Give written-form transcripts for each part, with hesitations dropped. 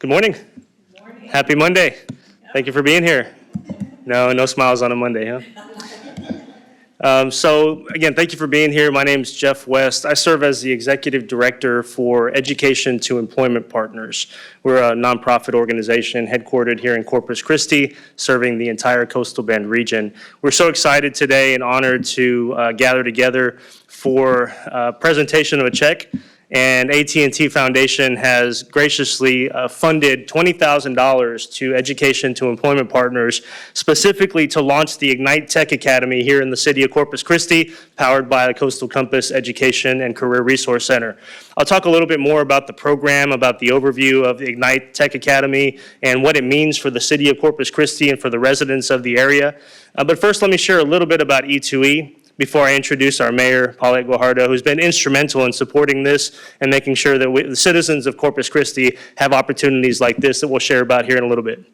Good morning. Good morning. Happy Monday. Thank you for being here. No smiles on a Monday, huh? So again, thank you for being here. My name is Jeff West. I serve as the Executive Director for Education to Employment Partners. We're a nonprofit organization headquartered here in Corpus Christi, serving the entire Coastal Bend region. We're so excited today and honored to gather together for a presentation of a check. And AT&T Foundation has graciously funded $20,000 to Education to Employment Partners, specifically to launch the Ignite Tech Academy here in the city of Corpus Christi, powered by the Coastal Compass Education and Career Resource Center. I'll talk a little bit more about the program, about the overview of the Ignite Tech Academy, and what it means for the city of Corpus Christi and for the residents of the area. But first, let me share a little bit about E2E. Before I introduce our mayor, Paulette Guajardo, who's been instrumental in supporting this and making sure that the citizens of Corpus Christi have opportunities like this that we'll share about here in a little bit.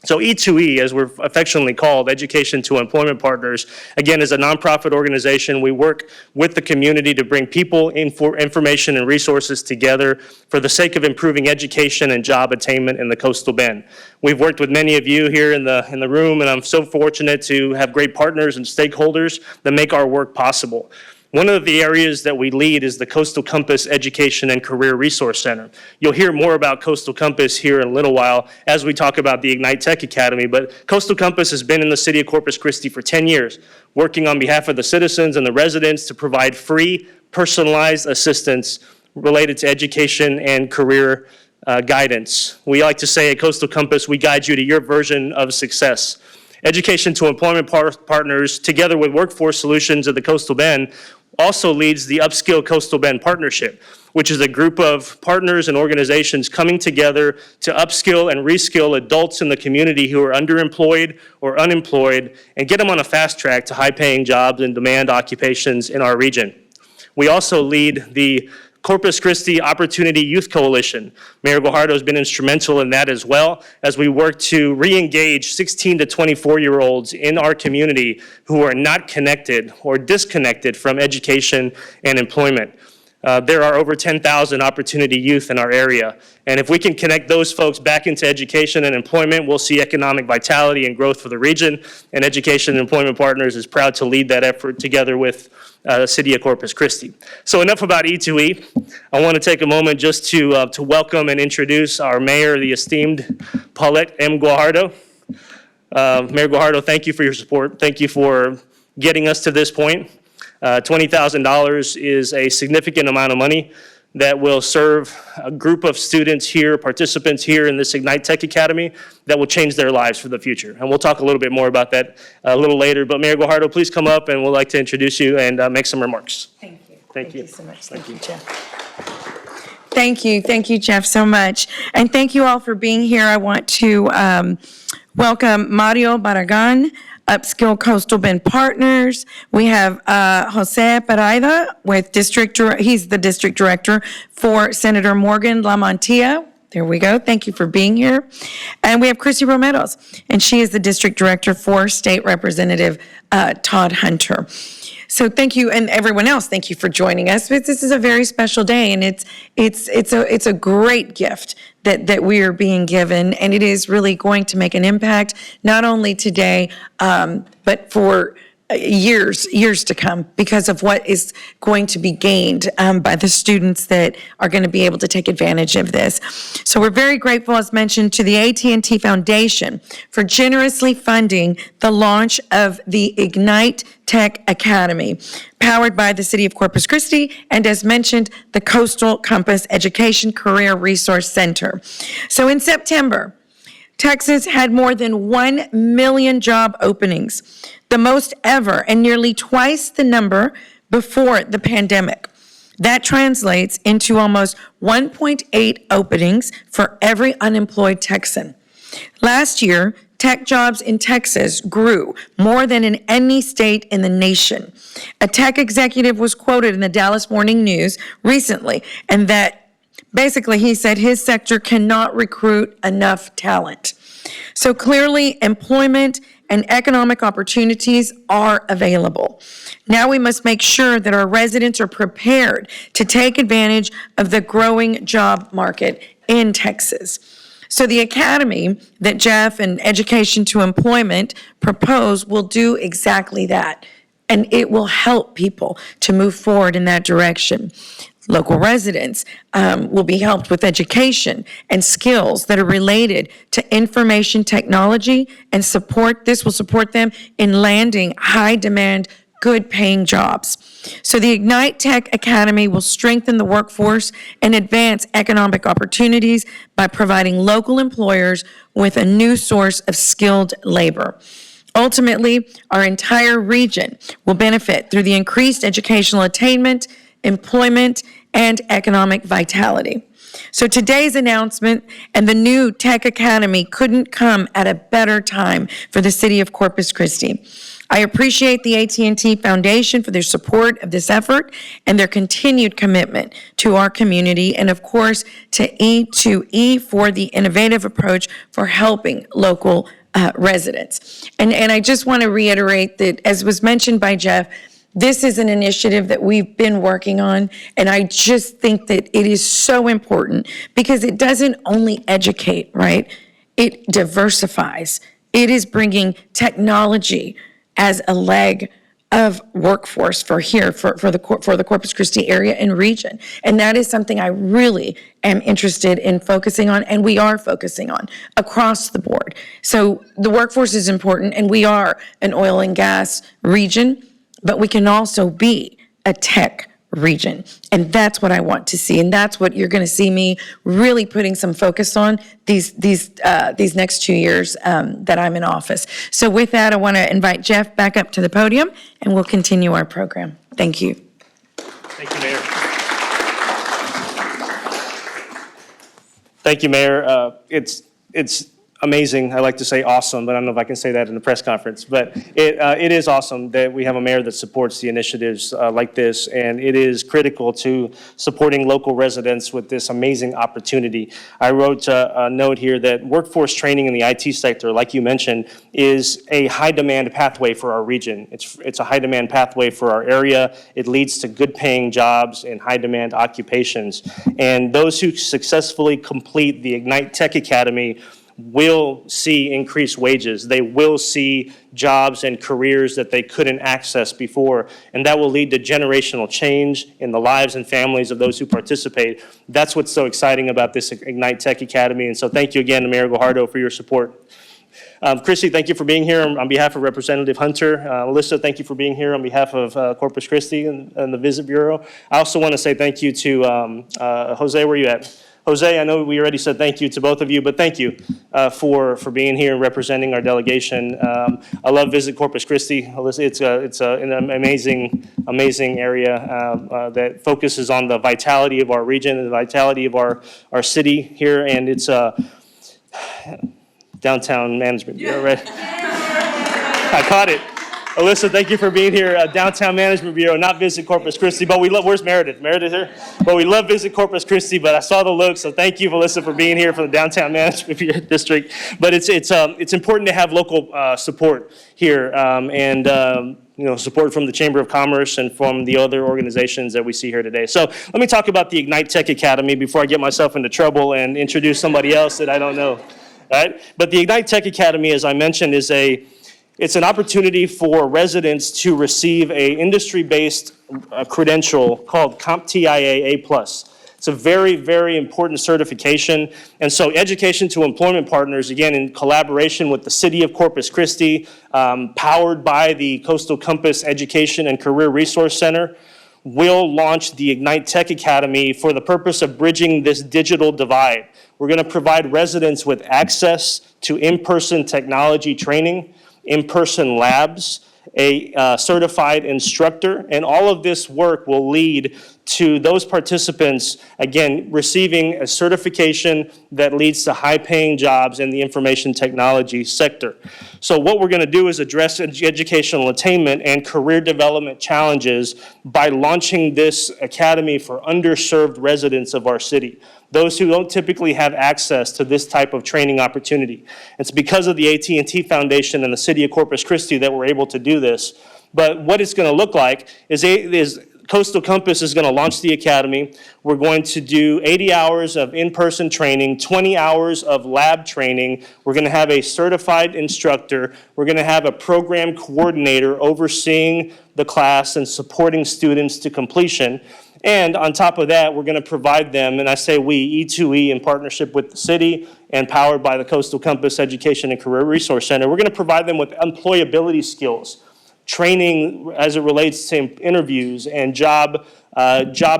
So E2E, as we're affectionately called, Education to Employment Partners, again, is a nonprofit organization. We work with the community to bring people, information, and resources together for the sake of improving education and job attainment in the Coastal Bend. We've worked with many of you here in the room, and I'm so fortunate to have great partners and stakeholders that make our work possible. One of the areas that we lead is the Coastal Compass Education and Career Resource Center. You'll hear more about Coastal Compass here in a little while as we talk about the Ignite Tech Academy, but Coastal Compass has been in the city of Corpus Christi for 10 years, working on behalf of the citizens and the residents to provide free, personalized assistance related to education and career guidance. We like to say at Coastal Compass, we guide you to your version of success. Education to Employment Partners, together with Workforce Solutions of the Coastal Bend, also leads the Upskill Coastal Bend Partnership, which is a group of partners and organizations coming together to upskill and reskill adults in the community who are underemployed or unemployed and get them on a fast track to high-paying jobs and demand occupations in our region. We also lead the Corpus Christi Opportunity Youth Coalition. Mayor Guajardo has been instrumental in that as well, as we work to re-engage 16 to 24-year-olds in our community who are not connected or disconnected from education and employment. There are over 10,000 opportunity youth in our area. And if we can connect those folks back into education and employment, we'll see economic vitality and growth for the region. And Education and Employment Partners is proud to lead that effort together with the city of Corpus Christi. So enough about E2E. I want to take a moment just to welcome and introduce our mayor, the esteemed Paulette M. Guajardo. Mayor Guajardo, thank you for your support. Thank you for getting us to this point. $20,000 is a significant amount of money that will serve a group of students here, participants here in this Ignite Tech Academy that will change their lives for the future. And we'll talk a little bit more about that a little later. But Mayor Guajardo, please come up and we'd like to introduce you and make some remarks. Thank you. Thank you So much. Thank you, Jeff. Thank you, Jeff, so much. And thank you all for being here. I want to welcome Mario Barragan, Upskill Coastal Bend Partners. We have Jose Pereira with he's the district director for Senator Morgan Lamontia. There we go. Thank you for being here. And we have Chrissy Romeros, and she is the district director for State Representative Todd Hunter. So thank you, and everyone else, thank you for joining us. This is a very special day, and it's a great gift that we are being given, and it is really going to make an impact, not only today, but for years to come, because of what is going to be gained by the students that are going to be able to take advantage of this. So we're very grateful, as mentioned, to the AT&T Foundation for generously funding the launch of the Ignite Tech Academy, powered by the city of Corpus Christi, and as mentioned, the Coastal Compass Education Career Resource Center. So in September, Texas had more than 1 million job openings, the most ever, and nearly twice the number before the pandemic. That translates into almost 1.8 openings for every unemployed Texan. Last year, tech jobs in Texas grew more than in any state in the nation. A tech executive was quoted in the Dallas Morning News recently, and that basically he said his sector cannot recruit enough talent. So clearly, employment and economic opportunities are available. Now we must make sure that our residents are prepared to take advantage of the growing job market in Texas. So the academy that Jeff and Education to Employment propose will do exactly that. And it will help people to move forward in that direction. Local residents will be helped with education and skills that are related to information technology and support. This will support them in landing high-demand, good-paying jobs. So the Ignite Tech Academy will strengthen the workforce and advance economic opportunities by providing local employers with a new source of skilled labor. Ultimately, our entire region will benefit through the increased educational attainment, employment, and economic vitality. So today's announcement and the new Tech Academy couldn't come at a better time for the city of Corpus Christi. I appreciate the AT&T Foundation for their support of this effort and their continued commitment to our community, and of course to E2E for the innovative approach for helping local residents. And I just want to reiterate that, as was mentioned by Jeff, this is an initiative that we've been working on, and I just think that it is so important because it doesn't only educate, right? It diversifies. It is bringing technology as a leg of workforce for the Corpus Christi area and region. And that is something I really am interested in focusing on, and we are focusing on across the board. So the workforce is important, and we are an oil and gas region, but we can also be a tech region. And that's what I want to see. And that's what you're going to see me really putting some focus on these next 2 years that I'm in office. So with that, I want to invite Jeff back up to the podium, and we'll continue our program. Thank you. Thank you, Mayor. Thank you, Mayor. It's amazing. I like to say awesome, but I don't know if I can say that in a press conference. But it is awesome that we have a mayor that supports the initiatives like this, and it is critical to supporting local residents with this amazing opportunity. I wrote a note here that workforce training in the IT sector, like you mentioned, is a high-demand pathway for our region. It's a high-demand pathway for our area. It leads to good-paying jobs and high-demand occupations. And those who successfully complete the Ignite Tech Academy will see increased wages. They will see jobs and careers that they couldn't access before, and that will lead to generational change in the lives and families of those who participate. That's what's so exciting about this Ignite Tech Academy, and so thank you again to Mayor Guajardo for your support. Christy, thank you for being here on behalf of Representative Hunter. Alyssa, thank you for being here on behalf of Corpus Christi and the Visit Bureau. I also want to say thank you to Jose, where are you at? Jose, I know we already said thank you to both of you, but thank you for being here and representing our delegation. I love Visit Corpus Christi. It's an amazing area that focuses on the vitality of our region and the vitality of our city here, and it's Downtown Management Bureau, right? I caught it. Alyssa, thank you for being here. Downtown Management Bureau, not Visit Corpus Christi, but we love, where's Meredith? Meredith here? But we love Visit Corpus Christi, but I saw the look, so thank you, Alyssa, for being here for the Downtown Management Bureau District. But it's important to have local support here, and support from the Chamber of Commerce and from the other organizations that we see here today. So let me talk about the Ignite Tech Academy before I get myself into trouble and introduce somebody else that I don't know. All right? But the Ignite Tech Academy, as I mentioned, it's an opportunity for residents to receive a industry-based credential called CompTIA A+. It's a very, very important certification. And so Education to Employment Partners, again, in collaboration with the City of Corpus Christi, powered by the Coastal Compass Education and Career Resource Center, will launch the Ignite Tech Academy for the purpose of bridging this digital divide. We're going to provide residents with access to in-person technology training, in-person labs, a certified instructor, and all of this work will lead to those participants, again, receiving a certification that leads to high-paying jobs in the information technology sector. So what we're going to do is address educational attainment and career development challenges by launching this academy for underserved residents of our city, those who don't typically have access to this type of training opportunity. It's because of the AT&T Foundation and the City of Corpus Christi that we're able to do this. But what it's going to look like is Coastal Compass is going to launch the academy. We're going to do 80 hours of in-person training, 20 hours of lab training. We're going to have a certified instructor. We're going to have a program coordinator overseeing the class and supporting students to completion. And on top of that, we're going to provide them, and I say we, E2E, in partnership with the city and powered by the Coastal Compass Education and Career Resource Center, we're going to provide them with employability skills, training as it relates to interviews and job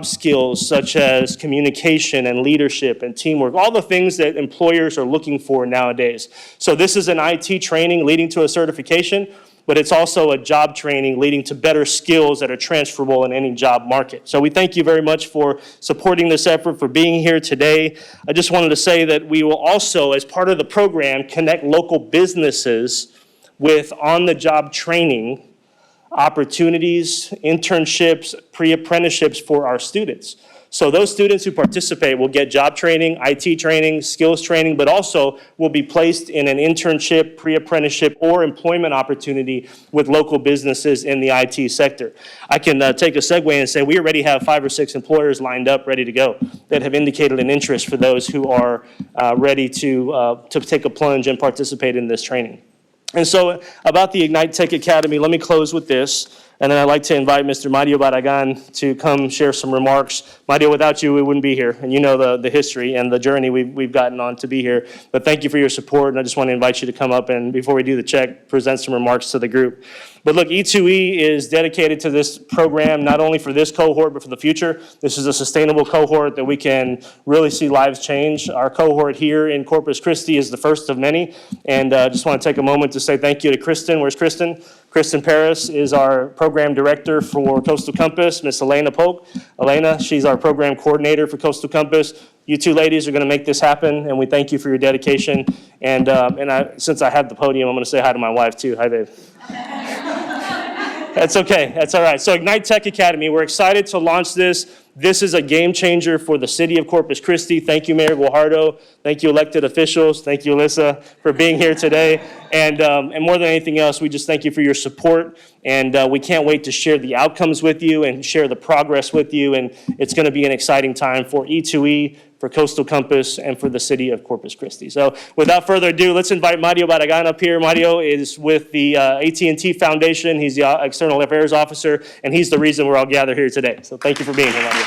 skills such as communication and leadership and teamwork, all the things that employers are looking for nowadays. So this is an IT training leading to a certification, but it's also a job training leading to better skills that are transferable in any job market. So we thank you very much for supporting this effort, for being here today. I just wanted to say that we will also, as part of the program, connect local businesses with on-the-job training opportunities, internships, pre-apprenticeships for our students. So those students who participate will get job training, IT training, skills training, but also will be placed in an internship, pre-apprenticeship, or employment opportunity with local businesses in the IT sector. I can take a segue and say we already have 5 or 6 employers lined up, ready to go, that have indicated an interest for those who are ready to take a plunge and participate in this training. And so about the Ignite Tech Academy, let me close with this. And then I'd like to invite Mr. Mario Barragan to come share some remarks. Mario, without you, we wouldn't be here. And you know the history and the journey we've gotten on to be here. But thank you for your support. And I just want to invite you to come up and, before we do the check, present some remarks to the group. But look, E2E is dedicated to this program, not only for this cohort, but for the future. This is a sustainable cohort that we can really see lives change. Our cohort here in Corpus Christi is the first of many. And I just want to take a moment to say thank you to Kristen. Where's Kristen? Kristen Paris is our program director for Coastal Compass. Miss Elena Polk. Elena, she's our program coordinator for Coastal Compass. You two ladies are going to make this happen, and we thank you for your dedication. And since I have the podium, I'm going to say hi to my wife, too. Hi, babe. That's okay. That's all right. So Ignite Tech Academy, we're excited to launch this. This is a game changer for the city of Corpus Christi. Thank you, Mayor Guajardo. Thank you, elected officials. Thank you, Alyssa, for being here today. And more than anything else, we just thank you for your support. And we can't wait to share the outcomes with you and share the progress with you. And it's going to be an exciting time for E2E, for Coastal Compass, and for the city of Corpus Christi. So without further ado, let's invite Mario Barragan up here. Mario is with the AT&T Foundation. He's the External Affairs Officer, and he's the reason we're all gathered here today. So thank you for being here, Mario.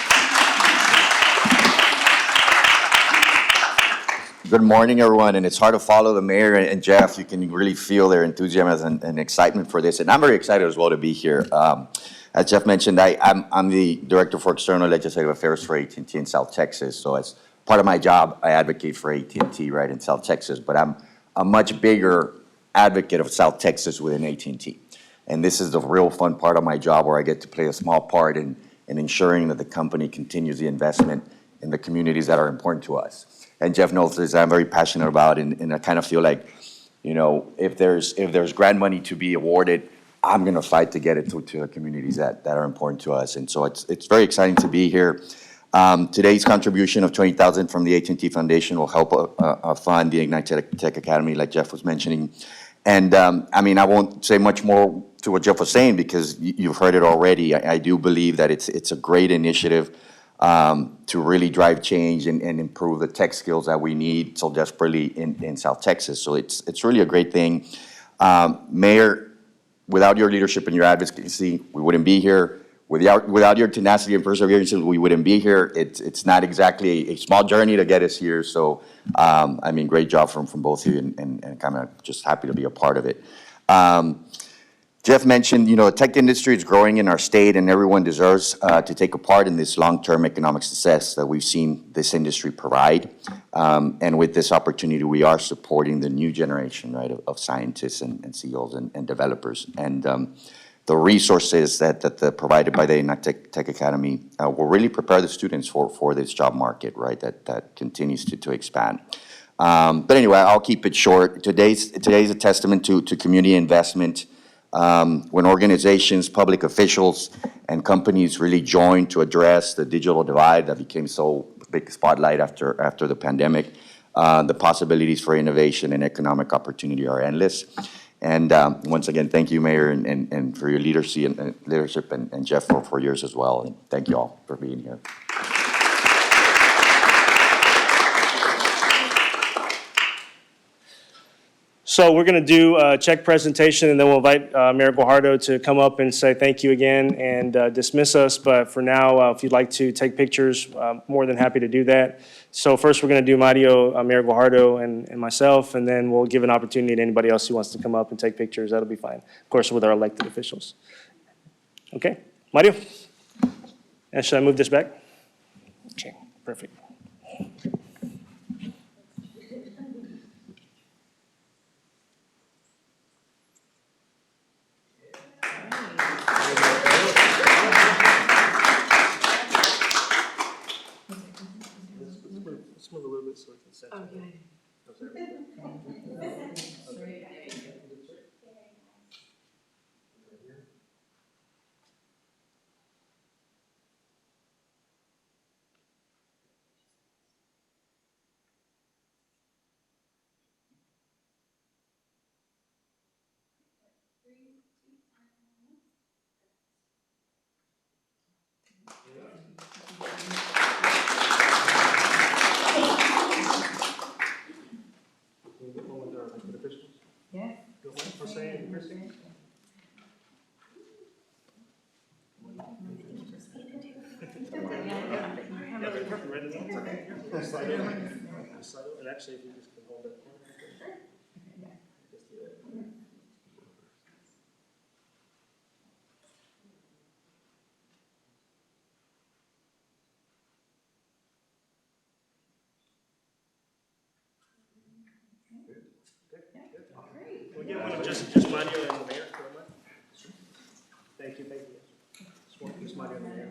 Good morning, everyone, and it's hard to follow the mayor and Jeff. You can really feel their enthusiasm and excitement for this, and I'm very excited as well to be here. As Jeff mentioned, I'm the Director for External Legislative Affairs for AT&T in South Texas, so as part of my job, I advocate for AT&T right in South Texas, but I'm a much bigger advocate of South Texas within AT&T, and this is the real fun part of my job where I get to play a small part in ensuring that the company continues the investment in the communities that are important to us. And Jeff knows this, I'm very passionate about, and I kind of feel like, you know, if there's grant money to be awarded, I'm going to fight to get it to the communities that are important to us. And so it's very exciting to be here. Today's contribution of $20,000 from the AT&T Foundation will help fund the Ignite Tech Academy, like Jeff was mentioning. And I mean, I won't say much more to what Jeff was saying because you've heard it already. I do believe that it's a great initiative to really drive change and improve the tech skills that we need so desperately in South Texas. So it's really a great thing. Mayor, without your leadership and your advocacy, we wouldn't be here. Without your tenacity and perseverance, we wouldn't be here. It's not exactly a small journey to get us here. So, I mean, great job from both of you and kind of just happy to be a part of it. Jeff mentioned, you know, the tech industry is growing in our state and everyone deserves to take a part in this long-term economic success that we've seen this industry provide. And with this opportunity, we are supporting the new generation, right, of scientists and CEOs and developers. And the resources that provided by the Ignite Tech Academy will really prepare the students for this job market, right, that continues to expand. But anyway, I'll keep it short. Today's a testament to community investment. When organizations, public officials, and companies really join to address the digital divide that became so big spotlight after the pandemic, the possibilities for innovation and economic opportunity are endless. And once again, thank you, Mayor, and for your leadership, and Jeff for yours as well. And thank you all for being here. So we're going to do a check presentation, and then we'll invite Mayor Guajardo to come up and say thank you again and dismiss us. But for now, if you'd like to take pictures, more than happy to do that. So first, we're going to do Mario, Mayor Guajardo, and myself, and then we'll give an opportunity to anybody else who wants to come up and take pictures. That'll be fine. Of course, with our elected officials. Okay, Mario? And should I move this back? Okay, perfect. Let's move a little bit so we can set. And actually, if you just can hold that. Can we get one of just Mario and the mayor for a moment? Thank you, thank you. Just Mario and the mayor.